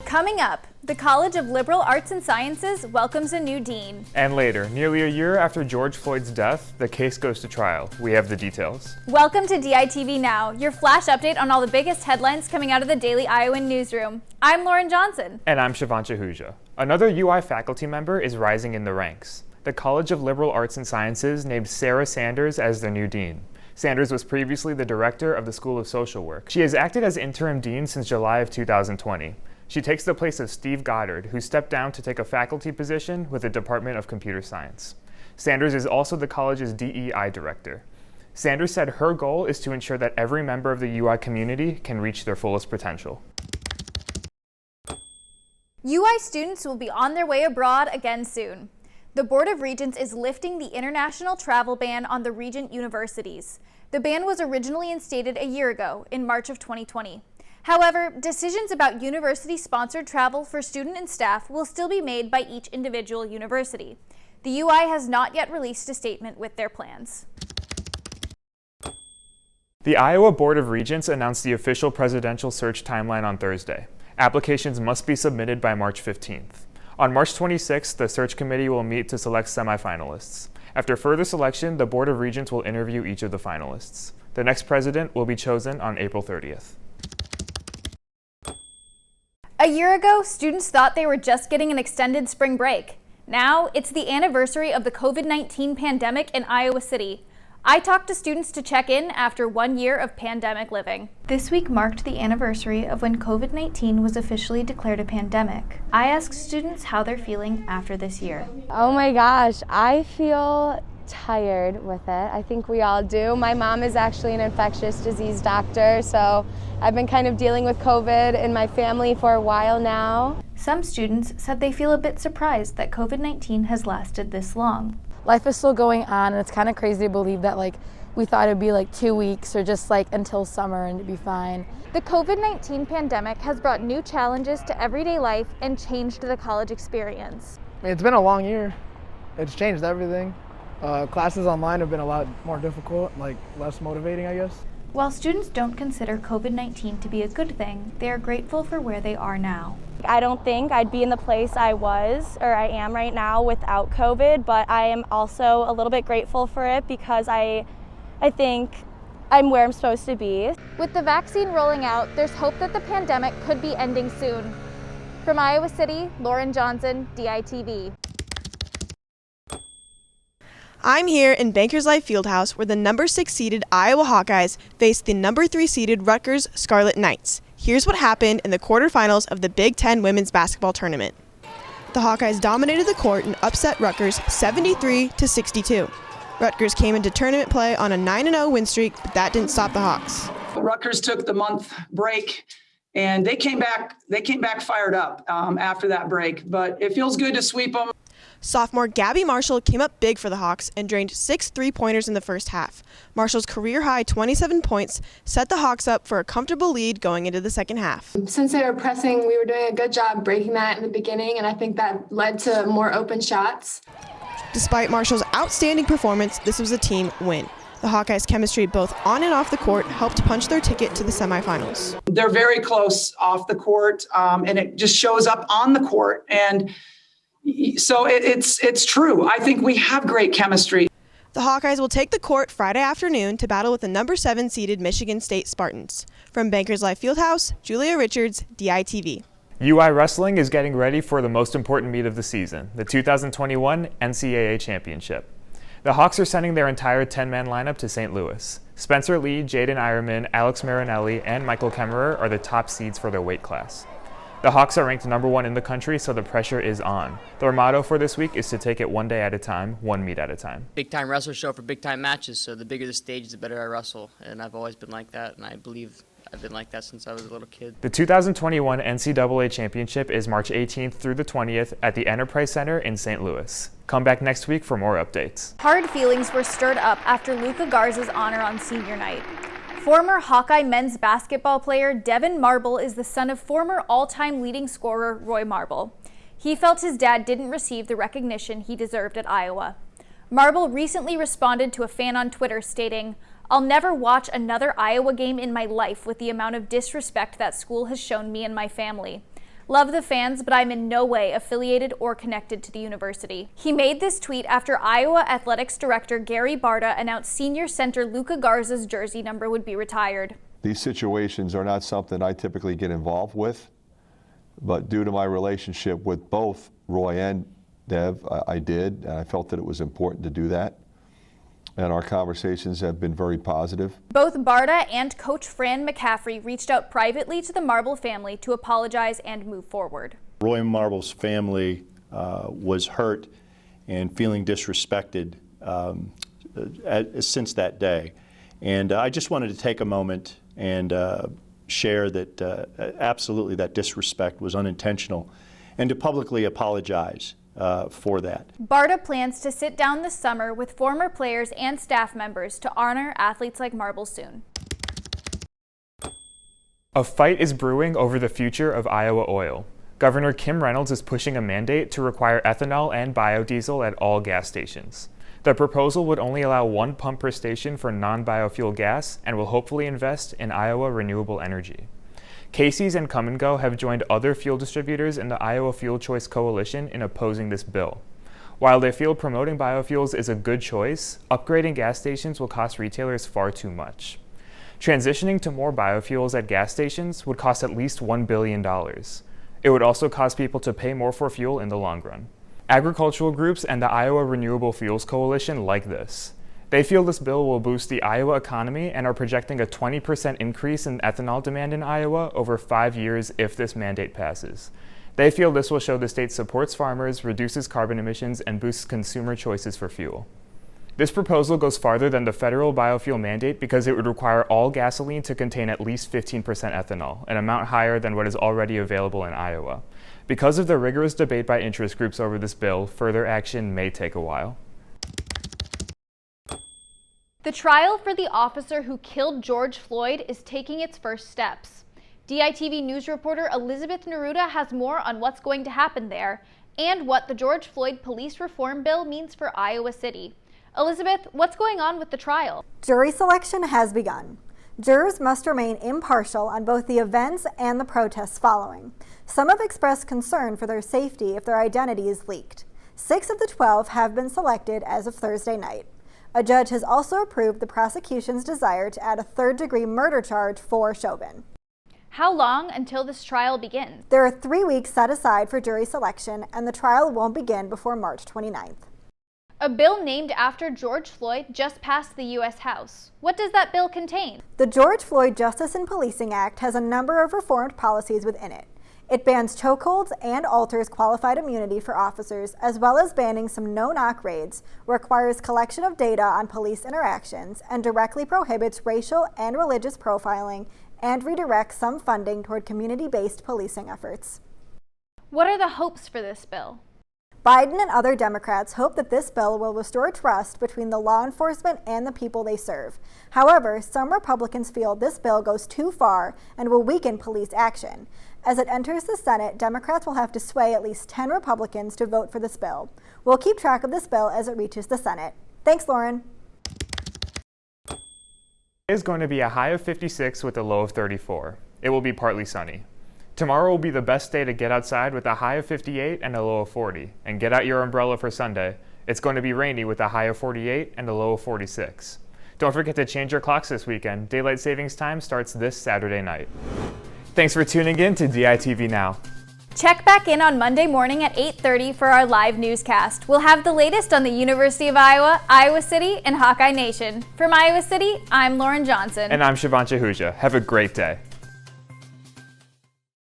Coming up, the College of Liberal Arts and Sciences welcomes a new dean. And later, nearly a year after George Floyd's death, the case goes to trial. We have the details. Welcome to DITV Now, your flash update on all the biggest headlines coming out of the Daily Iowan newsroom. I'm Lauren Johnson. And I'm Shivancha Huja. Another UI faculty member is rising in the ranks. The College of Liberal Arts and Sciences named Sarah Sanders as their new dean. Sanders was previously the director of the School of Social Work. She has acted as interim dean since July of 2020. She takes the place of Steve Goddard, who stepped down to take a faculty position with the Department of Computer Science. Sanders is also the college's DEI director. Sanders said her goal is to ensure that every member of the UI community can reach their fullest potential. UI students will be on their way abroad again soon. The Board of Regents is lifting the international travel ban on the Regent universities. The ban was originally instated a year ago, in March of 2020. However, decisions about university-sponsored travel for student and staff will still be made by each individual university. The UI has not yet released a statement with their plans. The Iowa Board of Regents announced the official presidential search timeline on Thursday. Applications must be submitted by March 15th. On March 26th, the search committee will meet to select semifinalists. After further selection, the Board of Regents will interview each of the finalists. The next president will be chosen on April 30th. A year ago, students thought they were just getting an extended spring break. Now, it's the anniversary of the COVID-19 pandemic in Iowa City. I talked to students to check in after 1 year of pandemic living. This week marked the anniversary of when COVID-19 was officially declared a pandemic. I asked students how they're feeling after this year. Oh my gosh, I feel tired with it. I think we all do. My mom is actually an infectious disease doctor, so I've been kind of dealing with COVID in my family for a while now. Some students said they feel a bit surprised that COVID-19 has lasted this long. Life is still going on, and it's kind of crazy to believe that we thought it'd be 2 weeks or just until summer and it'd be fine. The COVID-19 pandemic has brought new challenges to everyday life and changed the college experience. It's been a long year. It's changed everything. Classes online have been a lot more difficult, less motivating, I guess. While students don't consider COVID-19 to be a good thing, they are grateful for where they are now. I don't think I'd be in the place I was or I am right now without COVID, but I am also a little bit grateful for it because I think I'm where I'm supposed to be. With the vaccine rolling out, there's hope that the pandemic could be ending soon. From Iowa City, Lauren Johnson, DITV. I'm here in Bankers Life Fieldhouse where the number 6 seeded Iowa Hawkeyes face the number 3 seeded Rutgers Scarlet Knights. Here's what happened in the quarterfinals of the Big Ten women's basketball tournament. The Hawkeyes dominated the court and upset Rutgers 73-62. Rutgers came into tournament play on a 9-0 win streak, but that didn't stop the Hawks. Rutgers took the month break and they came back fired up after that break, but it feels good to sweep them. Sophomore Gabby Marshall came up big for the Hawks and drained 6 3-pointers in the first half. Marshall's career-high 27 points set the Hawks up for a comfortable lead going into the second half. Since they were pressing, we were doing a good job breaking that in the beginning, and I think that led to more open shots. Despite Marshall's outstanding performance, this was a team win. The Hawkeyes' chemistry both on and off the court helped punch their ticket to the semifinals. They're very close off the court, and it just shows up on the court. And so it's true. I think we have great chemistry. The Hawkeyes will take the court Friday afternoon to battle with the number 7 seeded Michigan State Spartans. From Bankers Life Fieldhouse, Julia Richards, DITV. UI Wrestling is getting ready for the most important meet of the season, the 2021 NCAA Championship. The Hawks are sending their entire 10-man lineup to St. Louis. Spencer Lee, Jaden Ironman, Alex Marinelli, and Michael Kemmerer are the top seeds for their weight class. The Hawks are ranked number 1 in the country, so the pressure is on. Their motto for this week is to take it one day at a time, one meet at a time. Big time wrestler show for big time matches, so the bigger the stage, the better I wrestle. And I've always been like that, and I believe I've been like that since I was a little kid. The 2021 NCAA Championship is March 18th through the 20th at the Enterprise Center in St. Louis. Come back next week for more updates. Hard feelings were stirred up after Luka Garza's honor on senior night. Former Hawkeye men's basketball player Devin Marble is the son of former all-time leading scorer Roy Marble. He felt his dad didn't receive the recognition he deserved at Iowa. Marble recently responded to a fan on Twitter stating, "I'll never watch another Iowa game in my life with the amount of disrespect that school has shown me and my family. Love the fans, but I'm in no way affiliated or connected to the university. He made this tweet after Iowa Athletics Director Gary Barta announced senior center Luka Garza's jersey number would be retired. These situations are not something I typically get involved with, but due to my relationship with both Roy and Dev, I did, and I felt that it was important to do that. And our conversations have been very positive. Both Barta and Coach Fran McCaffrey reached out privately to the Marble family to apologize and move forward. Roy Marble's family was hurt and feeling disrespected since that day. And I just wanted to take a moment and share that absolutely that disrespect was unintentional and to publicly apologize for that. Barta plans to sit down this summer with former players and staff members to honor athletes like Marble soon. A fight is brewing over the future of Iowa oil. Governor Kim Reynolds is pushing a mandate to require ethanol and biodiesel at all gas stations. The proposal would only allow 1 pump per station for non-biofuel gas and will hopefully invest in Iowa renewable energy. Casey's and Come and Go have joined other fuel distributors in the Iowa Fuel Choice Coalition in opposing this bill. While they feel promoting biofuels is a good choice, upgrading gas stations will cost retailers far too much. Transitioning to more biofuels at gas stations would cost at least $1 billion. It would also cause people to pay more for fuel in the long run. Agricultural groups and the Iowa Renewable Fuels Coalition like this. They feel this bill will boost the Iowa economy and are projecting a 20% increase in ethanol demand in Iowa over 5 years if this mandate passes. They feel this will show the state supports farmers, reduces carbon emissions, and boosts consumer choices for fuel. This proposal goes farther than the federal biofuel mandate because it would require all gasoline to contain at least 15% ethanol, an amount higher than what is already available in Iowa. Because of the rigorous debate by interest groups over this bill, further action may take a while. The trial for the officer who killed George Floyd is taking its first steps. DITV News reporter Elizabeth Neruda has more on what's going to happen there and what the George Floyd police reform bill means for Iowa City. Elizabeth, what's going on with the trial? Jury selection has begun. Jurors must remain impartial on both the events and the protests following. Some have expressed concern for their safety if their identity is leaked. 6 of the 12 have been selected as of Thursday night. A judge has also approved the prosecution's desire to add a third-degree murder charge for Chauvin. How long until this trial begins? There are 3 weeks set aside for jury selection, and the trial won't begin before March 29th. A bill named after George Floyd just passed the U.S. House. What does that bill contain? The George Floyd Justice in Policing Act has a number of reformed policies within it. It bans chokeholds and alters qualified immunity for officers, as well as banning some no-knock raids, requires collection of data on police interactions, and directly prohibits racial and religious profiling, and redirects some funding toward community-based policing efforts. What are the hopes for this bill? Biden and other Democrats hope that this bill will restore trust between the law enforcement and the people they serve. However, some Republicans feel this bill goes too far and will weaken police action. As it enters the Senate, Democrats will have to sway at least 10 Republicans to vote for this bill. We'll keep track of this bill as it reaches the Senate. Thanks, Lauren. It is going to be a high of 56 with a low of 34. It will be partly sunny. Tomorrow will be the best day to get outside with a high of 58 and a low of 40. And get out your umbrella for Sunday. It's going to be rainy with a high of 48 and a low of 46. Don't forget to change your clocks this weekend. Daylight savings time starts this Saturday night. Thanks for tuning in to DITV Now. Check back in on Monday morning at 8:30 for our live newscast. We'll have the latest on the University of Iowa, Iowa City, and Hawkeye Nation. From Iowa City, I'm Lauren Johnson. And I'm Shivancha Huja. Have a great day.